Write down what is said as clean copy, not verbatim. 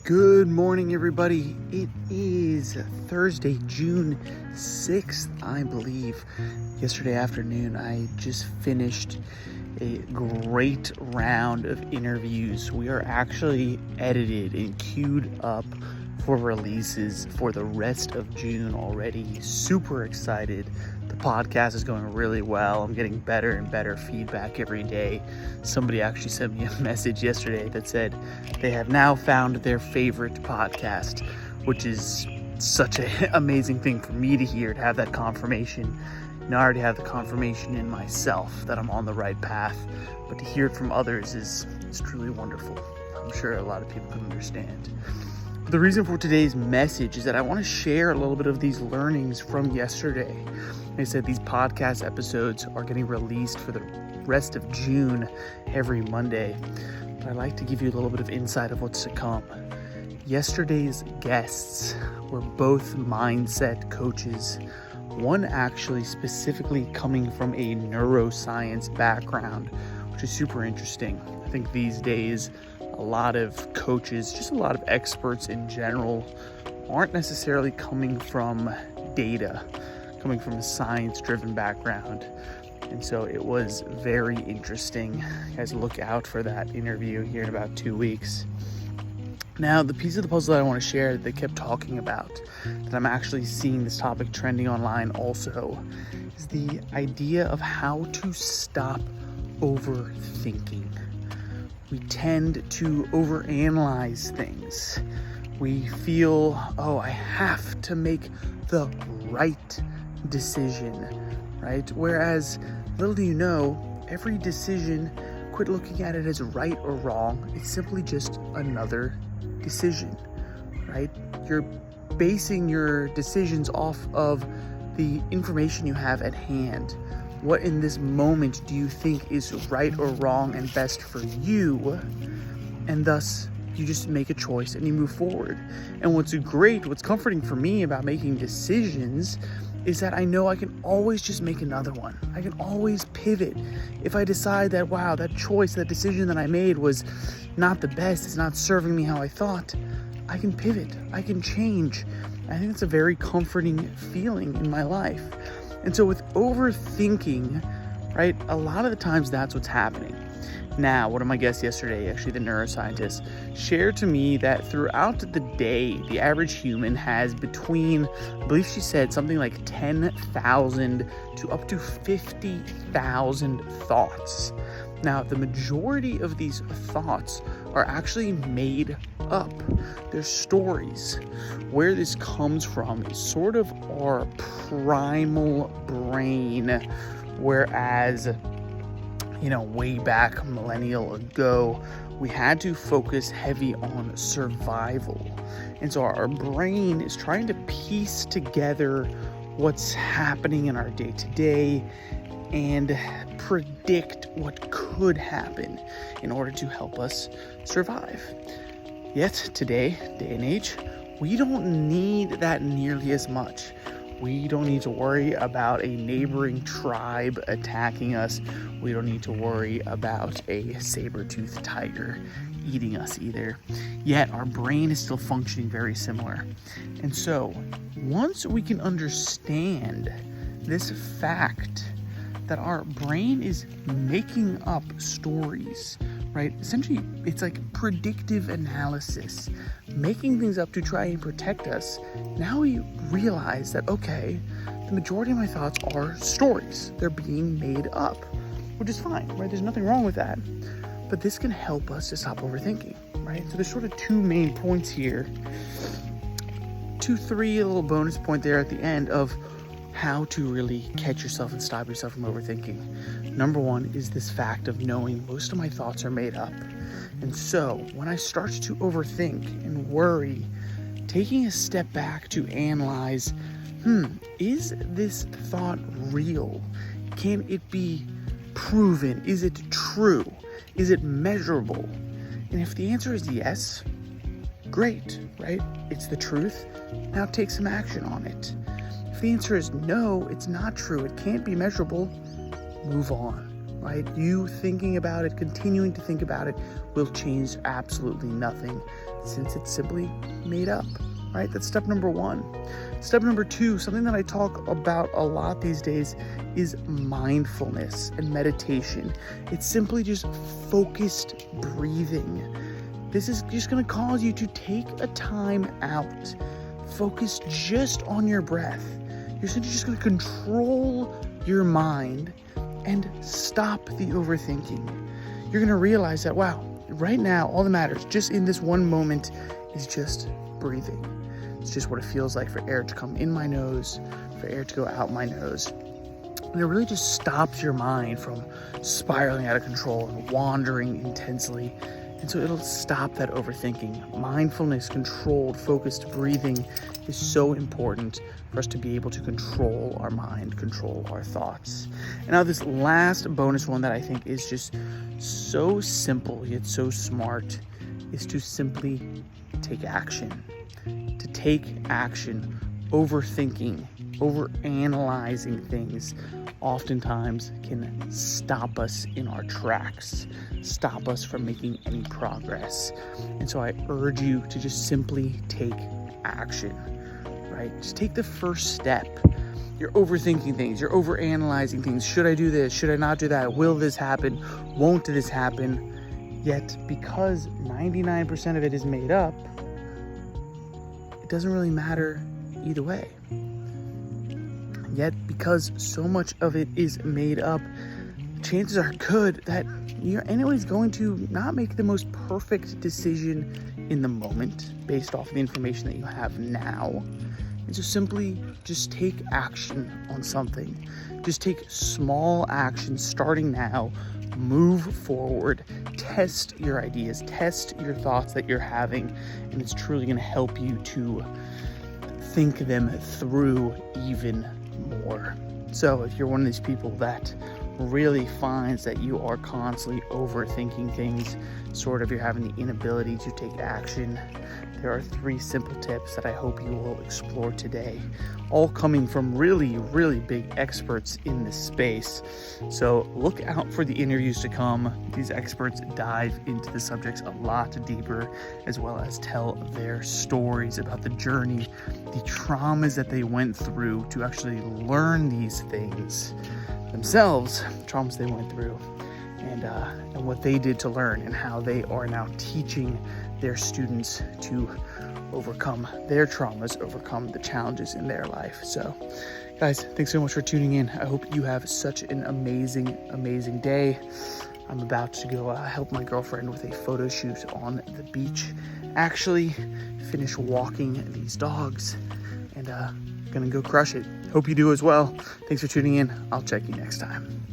Good morning, everybody. It is Thursday, June 6th, I believe. Yesterday afternoon, I just finished a great round of interviews. We are actually edited and queued up for releases for the rest of June already. Super excited. The podcast is going really well. I'm getting better and better feedback every day. Somebody actually sent me a message yesterday that said they have now found their favorite podcast, which is such an amazing thing for me to hear, to have that confirmation. I already have the confirmation in myself that I'm on the right path, but to hear it from others is truly wonderful. I'm sure a lot of people can understand. The reason for today's message is that I want to share a little bit of these learnings from yesterday. Like I said, these podcast episodes are getting released for the rest of June every Monday, but I'd like to give you a little bit of insight of what's to come. Yesterday's guests were both mindset coaches, one actually specifically coming from a neuroscience background, which is super interesting. I think these days, a lot of coaches, just a lot of experts in general, aren't necessarily coming from data, coming from a science-driven background. And so it was very interesting. You guys look out for that interview here in about 2 weeks. Now, the piece of the puzzle that I want to share that they kept talking about, that I'm actually seeing this topic trending online also, is the idea of how to stop overthinking. We tend to overanalyze things. We feel, I have to make the right decision, right? Whereas, little do you know, every decision, quit looking at it as right or wrong. It's simply just another decision, right? You're basing your decisions off of the information you have at hand. What in this moment do you think is right or wrong and best for you? And thus, you just make a choice and you move forward. And what's comforting for me about making decisions is that I know I can always just make another one. I can always pivot. If I decide that, that choice, that decision that I made was not the best, it's not serving me how I thought, I can pivot, I can change. I think it's a very comforting feeling in my life. And so with overthinking, right, a lot of the times that's what's happening. Now, one of my guests yesterday, actually the neuroscientist, shared to me that throughout the day, the average human has between, I believe she said, something like 10,000 to up to 50,000 thoughts. Now, the majority of these thoughts are actually made up. They're stories. Where this comes from is sort of our primal brain, whereas way back millennial ago, we had to focus heavy on survival. And so our brain is trying to piece together what's happening in our day-to-day and predict what could happen in order to help us survive. Yet today, day and age, we don't need that nearly as much. We don't need to worry about a neighboring tribe attacking us. We don't need to worry about a saber-toothed tiger eating us either. Yet our brain is still functioning very similar. And so once we can understand this fact that our brain is making up stories, right? Essentially, it's like predictive analysis, making things up to try and protect us. Now we realize that, the majority of my thoughts are stories. They're being made up, which is fine, right? There's nothing wrong with that. But this can help us to stop overthinking, right? So there's sort of two main points here. 2, 3, a little bonus point there at the end of how to really catch yourself and stop yourself from overthinking. Number one is this fact of knowing most of my thoughts are made up. And so when I start to overthink and worry, taking a step back to analyze, is this thought real? Can it be proven? Is it true? Is it measurable? And if the answer is yes, great, right? It's the truth. Now take some action on it. If the answer is no, it's not true, it can't be measurable, move on, right? You thinking about it, continuing to think about it, will change absolutely nothing since it's simply made up, right? That's step number one. Step number two, something that I talk about a lot these days, is mindfulness and meditation. It's simply just focused breathing. This is just going to cause you to take a time out, focus just on your breath. You're simply just going to control your mind and stop the overthinking. You're going to realize that, wow, right now, all that matters just in this one moment is just breathing. It's just what it feels like for air to come in my nose, for air to go out my nose. And it really just stops your mind from spiraling out of control and wandering intensely. And so it'll stop that overthinking. Mindfulness, controlled, focused breathing is so important for us to be able to control our mind, control our thoughts. And now this last bonus one that I think is just so simple yet so smart is to simply take action. To take action. Overthinking, overanalyzing things oftentimes can stop us in our tracks, stop us from making any progress. And so I urge you to just simply take action, right? Just take the first step. You're overthinking things, you're overanalyzing things. Should I do this? Should I not do that? Will this happen? Won't this happen? Yet, because 99% of it is made up, it doesn't really matter either way. Yet, because so much of it is made up, chances are good that you're anyways going to not make the most perfect decision in the moment based off of the information that you have now. And so simply just take action on something. Just take small action starting now. Move forward, test your ideas, test your thoughts that you're having, and it's truly going to help you to think them through even more. So if you're one of these people that really finds that you are constantly overthinking things, sort of you're having the inability to take action, there are 3 simple tips that I hope you will explore today, all coming from really, really big experts in this space. So look out for the interviews to come. These experts dive into the subjects a lot deeper, as well as tell their stories about the journey, the traumas that they went through to actually learn these things themselves, traumas they went through, and what they did to learn, and how they are now teaching their students to overcome their traumas, overcome the challenges in their life. So guys, thanks so much for tuning in. I hope you have such an amazing day. I'm about to go help my girlfriend with a photo shoot on the beach, actually finish walking these dogs, and gonna go crush it. Hope you do as well. Thanks for tuning in. I'll check you next time.